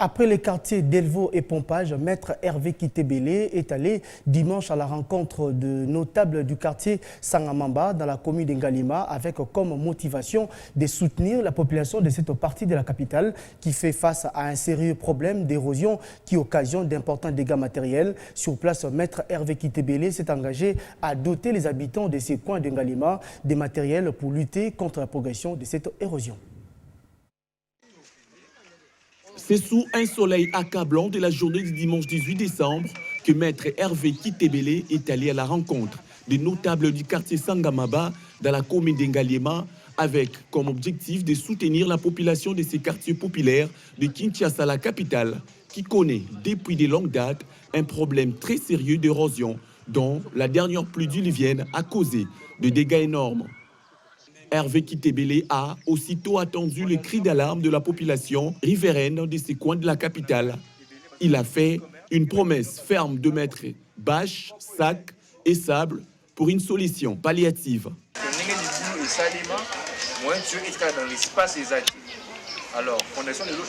Après les quartiers d'Elvaux et Pompage, maître Hervé Kitebele est allé dimanche à la rencontre de notables du quartier Sangamamba dans la commune d'Ngalima avec comme motivation de soutenir la population de cette partie de la capitale qui fait face à un sérieux problème d'érosion qui occasionne d'importants dégâts matériels. Sur place, maître Hervé Kitebele s'est engagé à doter les habitants de ces coins d'Ngalima des matériels pour lutter contre la progression de cette érosion. C'est sous un soleil accablant de la journée du dimanche 18 décembre que maître Hervé Kitebele est allé à la rencontre des notables du quartier Sangamamba dans la commune d'Ngalima avec comme objectif de soutenir la population de ces quartiers populaires de Kinshasa, la capitale, qui connaît depuis de longues dates un problème très sérieux d'érosion dont la dernière pluie diluvienne a causé de dégâts énormes. Hervé Kitebele a aussitôt attendu le cri d'alarme de la population riveraine de ces coins de la capitale. Il a fait une promesse ferme de mettre bâches, sacs et sable pour une solution palliative. Alors, fondation de l'eau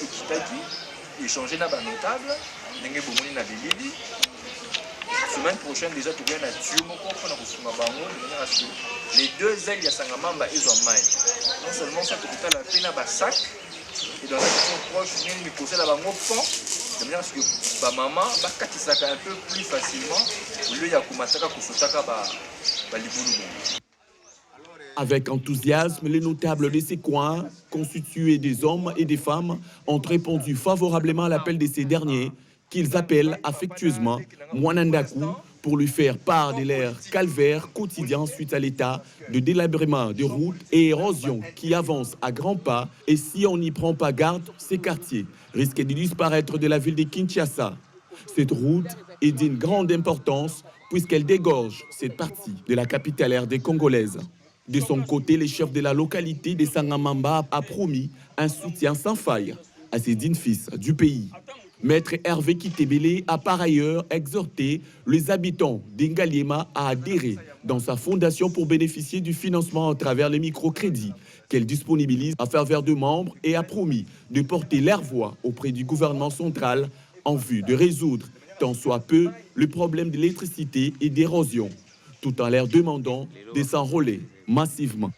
échanger dans les notables, semaine prochaine déjà tu viens à Dieu les deux ailes il y a Sangamamba et Zouamaï. Non seulement ça tu as la peine à sac et dans la section proche il y a une poser là-bas au pont de manière à ce que ma maman va katisaka un peu plus facilement au lieu de kumataka kusutaka ba libulu. Avec enthousiasme, les notables de ces coins, constitués des hommes et des femmes, ont répondu favorablement à l'appel de ces derniers, qu'ils appellent affectueusement Mwanandaku, pour lui faire part de leur calvaire quotidien suite à l'état de délabrement de routes et érosion qui avance à grands pas. Et si on n'y prend pas garde, ces quartiers risquent de disparaître de la ville de Kinshasa. Cette route est d'une grande importance puisqu'elle dégorge cette partie de la capitale RD congolaise. De son côté, le chef de la localité de Sangamamba a promis un soutien sans faille à ces dignes fils du pays. Maître Hervé Kitebele a par ailleurs exhorté les habitants d'Ngalima à adhérer dans sa fondation pour bénéficier du financement à travers les microcrédits qu'elle disponibilise à faveur de membres et a promis de porter leur voix auprès du gouvernement central en vue de résoudre tant soit peu le problème d'électricité et d'érosion, tout en leur demandant de s'enrôler massivement.